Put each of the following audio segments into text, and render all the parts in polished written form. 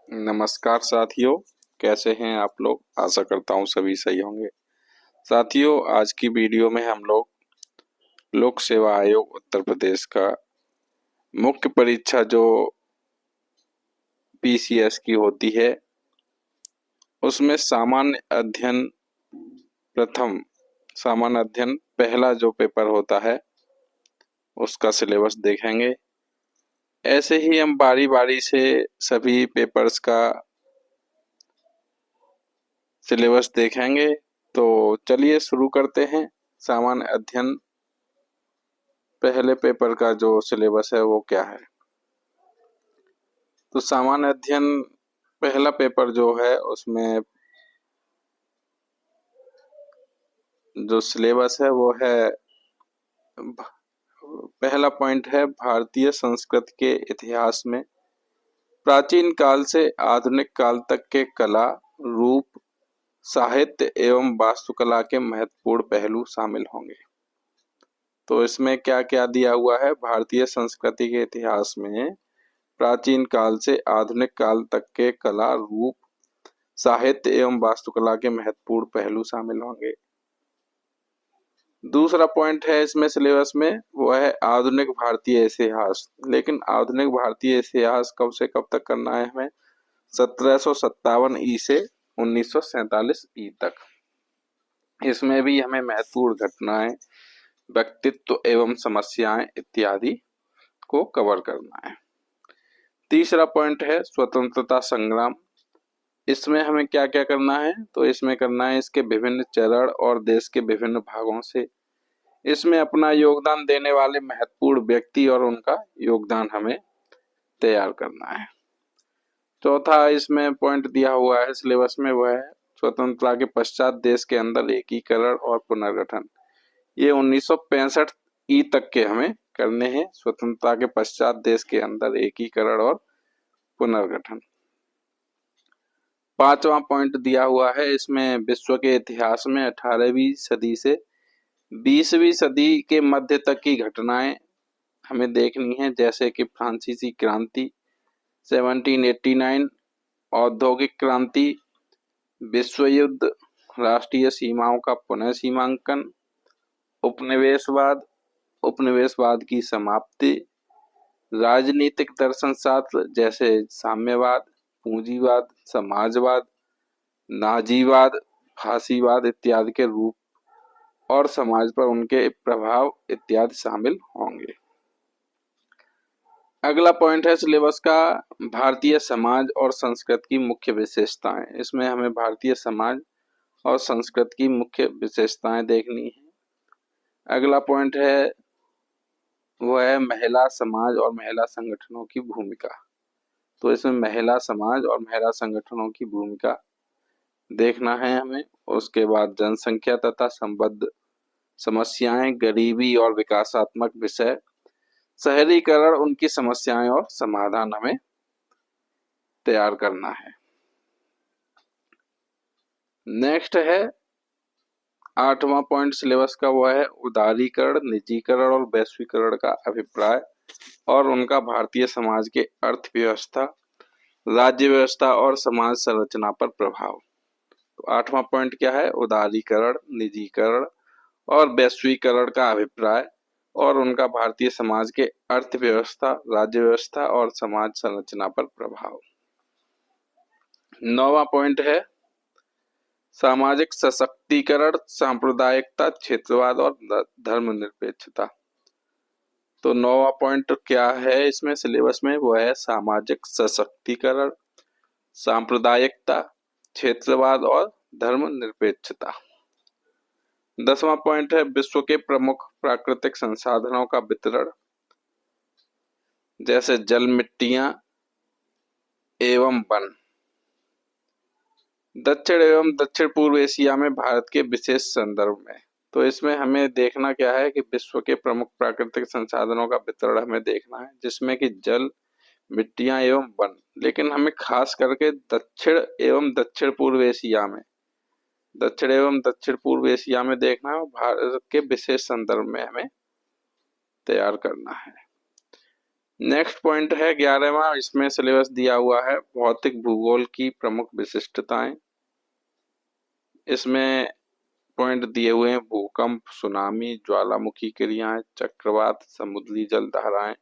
नमस्कार साथियों, कैसे हैं आप लोग। आशा करता हूँ सभी सही होंगे। साथियों, आज की वीडियो में हम लोग लोक सेवा आयोग उत्तर प्रदेश का मुख्य परीक्षा जो पीसीएस की होती है, उसमें सामान्य अध्ययन पहला जो पेपर होता है उसका सिलेबस देखेंगे। ऐसे ही हम बारी बारी से सभी पेपर्स का सिलेबस देखेंगे। तो चलिए शुरू करते हैं। सामान्य अध्ययन पहले पेपर का जो सिलेबस है वो क्या है। तो सामान्य अध्ययन पहला पेपर जो है उसमें जो सिलेबस है वो है, पहला पॉइंट है भारतीय संस्कृति के इतिहास में प्राचीन काल से आधुनिक काल तक के कला, रूप, साहित्य एवं वास्तुकला के महत्वपूर्ण पहलू शामिल होंगे। तो इसमें क्या क्या दिया हुआ है। भारतीय संस्कृति के इतिहास में प्राचीन काल से आधुनिक काल तक के कला, रूप, साहित्य एवं वास्तुकला के महत्वपूर्ण पहलू शामिल होंगे। दूसरा पॉइंट है इसमें सिलेबस में, वो है आधुनिक भारतीय इतिहास। लेकिन आधुनिक भारतीय इतिहास कब से कब तक करना है हमें, 1757 ई से 1947 ई तक। इसमें भी हमें महत्वपूर्ण घटनाएं, व्यक्तित्व एवं समस्याएं इत्यादि को कवर करना है। तीसरा पॉइंट है स्वतंत्रता संग्राम। इसमें हमें क्या क्या करना है, तो इसमें करना है इसके विभिन्न चरण और देश के विभिन्न भागों से इसमें अपना योगदान देने वाले महत्वपूर्ण व्यक्ति और उनका योगदान हमें तैयार करना है। चौथा इसमें पॉइंट दिया हुआ है सिलेबस में, वह है स्वतंत्रता के पश्चात देश के अंदर एकीकरण और पुनर्गठन। ये 1965 ई तक के हमें करने हैं। स्वतंत्रता के पश्चात देश के अंदर एकीकरण और पुनर्गठन। पांचवा पॉइंट दिया हुआ है इसमें, विश्व के इतिहास में 18वीं सदी से 20वीं सदी के मध्य तक की घटनाएं हमें देखनी है, जैसे कि फ्रांसीसी क्रांति, 1789, औद्योगिक क्रांति, विश्व युद्ध, राष्ट्रीय सीमाओं का पुनः सीमांकन, उपनिवेशवाद, उपनिवेशवाद की समाप्ति, राजनीतिक दर्शन शास्त्र जैसे साम्यवाद, पूंजीवाद, समाजवाद, नाजीवाद, फांसीवाद इत्यादि के रूप और समाज पर उनके प्रभाव इत्यादि शामिल होंगे। अगला पॉइंट है सिलेबस का, भारतीय समाज और संस्कृति की मुख्य विशेषताएं। इसमें हमें भारतीय समाज और संस्कृति की मुख्य विशेषताएं देखनी है। अगला पॉइंट है वो है महिला समाज और महिला संगठनों की भूमिका। तो इसमें महिला समाज और महिला संगठनों की भूमिका देखना है हमें। उसके बाद जनसंख्या तथा संबद्ध समस्याएं, गरीबी और विकासात्मक विषय, शहरीकरण, उनकी समस्याएं और समाधान हमें तैयार करना है। नेक्स्ट है 8वां पॉइंट सिलेबस का, वो है उदारीकरण, निजीकरण और वैश्वीकरण का अभिप्राय और उनका भारतीय समाज के अर्थव्यवस्था, राज्य व्यवस्था और समाज संरचना पर प्रभाव। तो 8वां पॉइंट क्या है, उदारीकरण, निजीकरण और वैश्वीकरण का अभिप्राय और उनका भारतीय समाज के अर्थव्यवस्था, राज्य व्यवस्था और समाज संरचना पर प्रभाव। 9वां पॉइंट है सामाजिक सशक्तिकरण, सांप्रदायिकता, क्षेत्रवाद और धर्मनिरपेक्षता। तो 9वां पॉइंट क्या है इसमें सिलेबस में, वो है सामाजिक सशक्तिकरण, सांप्रदायिकता, क्षेत्रवाद और धर्मनिरपेक्षता। 10वां पॉइंट है विश्व के प्रमुख प्राकृतिक संसाधनों का वितरण, जैसे जल, मिट्टियां एवं वन। दक्षिण एवं दक्षिण पूर्व एशिया में भारत के विशेष संदर्भ में। तो इसमें हमें देखना क्या है कि विश्व के प्रमुख प्राकृतिक संसाधनों का वितरण हमें देखना है, जिसमें कि जल, मिट्टियां एवं वन। लेकिन हमें खास करके दक्षिण एवं दक्षिण पूर्व एशिया में, दक्षिण एवं दक्षिण पूर्व एशिया में देखना है, भारत के विशेष संदर्भ में हमें तैयार करना है। नेक्स्ट पॉइंट है 11वां, इसमें सिलेबस दिया हुआ है भौतिक भूगोल की प्रमुख विशिष्टताएं। इसमें पॉइंट दिए हुए हैं भूकंप, सुनामी, ज्वालामुखी क्रियाएं, चक्रवात, समुद्री जल धाराएं,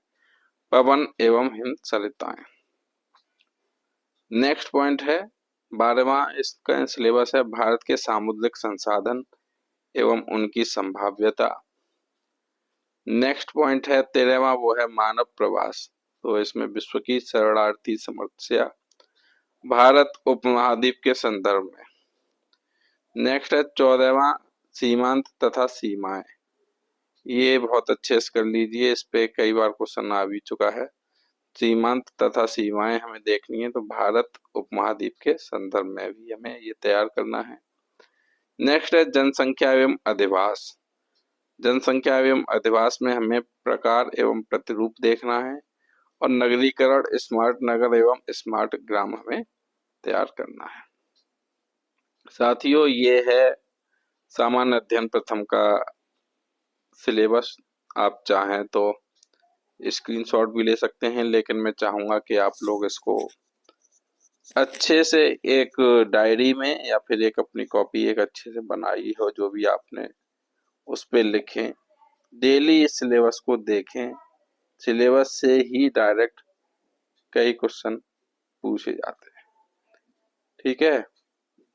पवन एवं हिमसरिताएं। नेक्स्ट पॉइंट है 12वां, इसका सिलेबस है भारत के सामुद्रिक संसाधन एवं उनकी संभाव्यता। नेक्स्ट पॉइंट है 13वां, वो है मानव प्रवास। तो इसमें विश्व की शरणार्थी समस्या भारत उपमहाद्वीप के संदर्भ में। नेक्स्ट है 14वां, सीमांत तथा सीमाएं। ये बहुत अच्छे से कर लीजिए, इस पे कई बार क्वेश्चन आ भी चुका है। सीमांत तथा सीमाएं हमें देखनी है, तो भारत उपमहाद्वीप के संदर्भ में भी हमें ये तैयार करना है। नेक्स्ट है जनसंख्या एवं अधिवास। जनसंख्या एवं अधिवास में हमें प्रकार एवं प्रतिरूप देखना है, और नगरीकरण, स्मार्ट नगर एवं स्मार्ट ग्राम हमें तैयार करना है। साथियों, ये है सामान्य अध्ययन प्रथम का सिलेबस। आप चाहें तो स्क्रीनशॉट भी ले सकते हैं, लेकिन मैं चाहूंगा कि आप लोग इसको अच्छे से एक डायरी में या फिर एक अपनी कॉपी एक अच्छे से बनाई हो, जो भी आपने उस पे लिखें। डेली इस सिलेबस को देखें। सिलेबस से ही डायरेक्ट कई क्वेश्चन पूछे जाते हैं। ठीक है।